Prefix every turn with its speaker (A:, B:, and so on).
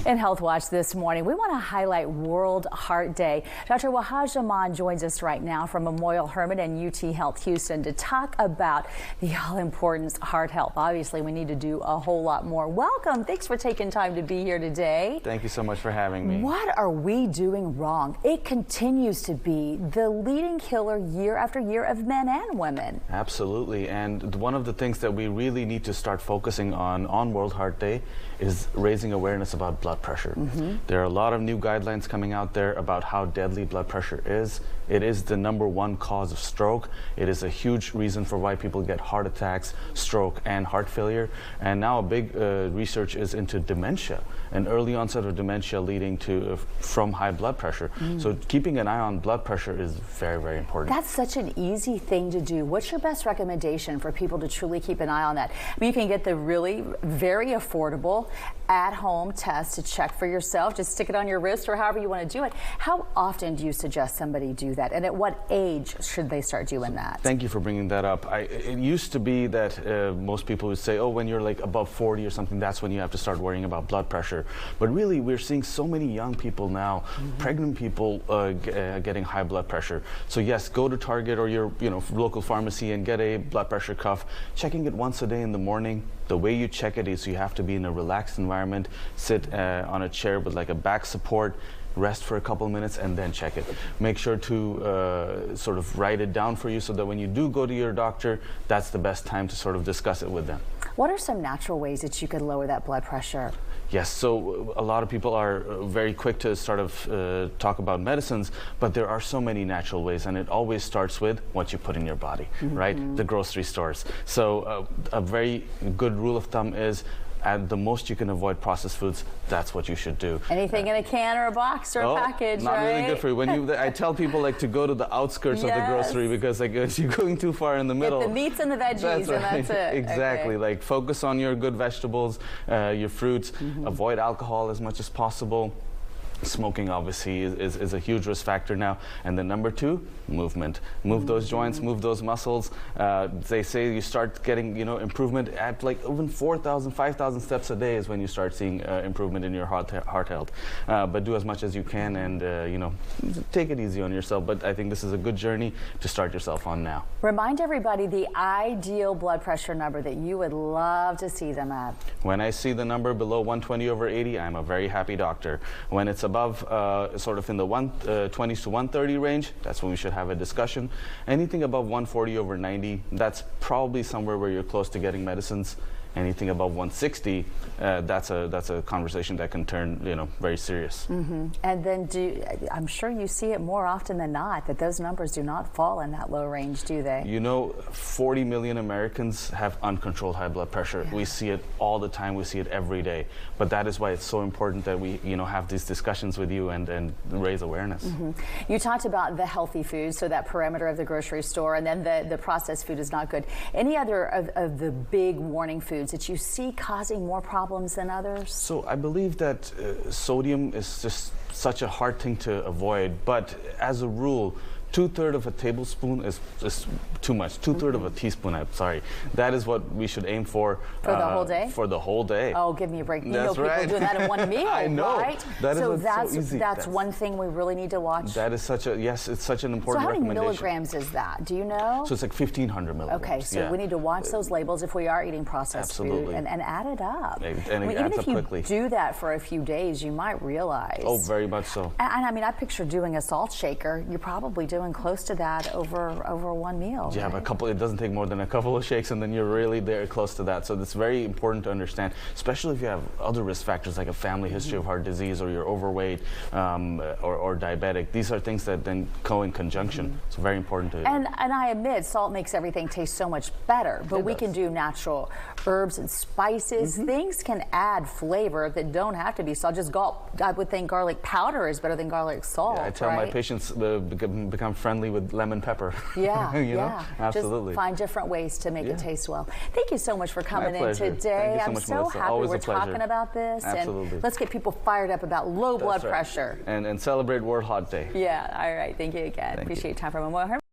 A: In Health Watch this morning, we want to highlight World Heart Day. Dr. Wahaj Aman joins us right now from Memorial Hermann and UT Health Houston to talk about the all-important heart health. Obviously, we need to do a whole lot more. Welcome. Thanks for taking time to be here today.
B: Thank you so much for having me.
A: What are we doing wrong? It continues to be the leading killer year after year of men and women.
B: Absolutely. And one of the things that we really need to start focusing on World Heart Day is raising awareness about blood pressure. There are a lot of new guidelines coming out there about how deadly blood pressure is. It is the #1 cause of stroke. It is a huge reason for why people get heart attacks, stroke, and heart failure. And now a big research is into dementia, an early onset of dementia leading to from high blood pressure. So keeping an eye on blood pressure is very, very important.
A: That's such an easy thing to do. What's your best recommendation for people to truly keep an eye on that? I mean, you can get the really very affordable at-home test to check for yourself. Just stick it on your wrist or however you want to do it. How often do you suggest somebody do that? And at what age should they start doing that?
B: Thank you for bringing that up. It used to be that most people would say, oh, when you're like above 40 or something, that's when you have to start worrying about blood pressure. But really, we're seeing so many young people now, pregnant people getting high blood pressure. So yes, go to Target or your local pharmacy and get a blood pressure cuff. Checking it once a day in the morning. The way you check it is you have to be in a relaxed environment, sit on a chair with like a back support, rest for a couple minutes, and then check it. Make sure to sort of write it down for you so that when you do go to your doctor, that's the best time to sort of discuss it with them.
A: What are some natural ways that you could lower that blood pressure?
B: Yes, so a lot of people are very quick to sort of talk about medicines, but there are so many natural ways, and it always starts with what you put in your body, right? The grocery stores. So a very good rule of thumb is at the most you can avoid processed foods. That's what you should do. Anything
A: in a can or a box or a package,
B: not
A: right?
B: really good for you. When I tell people like to go to the outskirts of the grocery because like if you're going too far in the middle.
A: Get the meats and the veggies, and that's it.
B: Exactly. Like focus on your good vegetables, your fruits. Avoid alcohol as much as possible. Smoking obviously is a huge risk factor now. And then #2, movement. Move those joints, move those muscles. They say you start getting improvement at like even 4,000, 5,000 steps a day is when you start seeing improvement in your heart health. But do as much as you can, and take it easy on yourself. But I think this is a good journey to start yourself on now.
A: Remind everybody the ideal blood pressure number that you would love to see them at.
B: When I see the number below 120/80, I'm a very happy doctor. When it's above sort of in the 120s to 130 range, that's when we should have a discussion. Anything above 140/90, that's probably somewhere where you're close to getting medicines. Anything above 160, that's a conversation that can turn very serious.
A: And then I'm sure you see it more often than not that those numbers do not fall in that low range, do they?
B: 40 million Americans have uncontrolled high blood pressure. Yeah. We see it all the time. We see it every day. But that is why it's so important that we have these discussions with you and raise awareness.
A: You talked about the healthy foods, so that perimeter of the grocery store, and then the processed food is not good. Any other of the big warning foods that you see causing more problems than others? So
B: I believe that sodium is just such a hard thing to avoid, but as a rule, 2/3 of a tablespoon is too much. 2/3 of a teaspoon, I'm sorry. That is what we should aim for.
A: For the whole day?
B: For the whole day.
A: Oh, give me a break.
B: That's right.
A: People do that in one meal,
B: I know.
A: right?
B: That
A: so
B: is
A: that's
B: so easy.
A: That's one thing we really need to watch.
B: That is it's such an important recommendation.
A: So how many milligrams is that? Do you know?
B: So it's like 1,500 milligrams.
A: Okay, so we need to watch those labels if we are eating processed food and add it up.
B: And it adds up quickly.
A: Even if you do that for a few days, you might realize.
B: Oh, very much so.
A: And I mean, I picture doing a salt shaker. You're probably doing close to that over one meal.
B: Yeah,
A: right?
B: but it doesn't take more than a couple of shakes, and then you're really there close to that. So it's very important to understand, especially if you have other risk factors like a family history of heart disease, or you're overweight, or diabetic. These are things that then go in conjunction. It's very important to.
A: And I admit, salt makes everything taste so much better. But we can do natural herbs and spices. Things can add flavor that don't have to be salt. Just I would think garlic powder is better than garlic salt.
B: Yeah, I tell my patients become friendly with lemon pepper.
A: Yeah,
B: yeah, absolutely.
A: Just find different ways to make it taste well. Thank you so much for coming in today.
B: Thank you so
A: I'm
B: much,
A: so
B: Melissa.
A: happy
B: Always
A: we're
B: a pleasure.
A: talking about this.
B: Absolutely.
A: And let's get people fired up about low blood pressure.
B: And celebrate World Heart Day.
A: Yeah, all right. Thank you again. Appreciate your time from Memorial Hermann.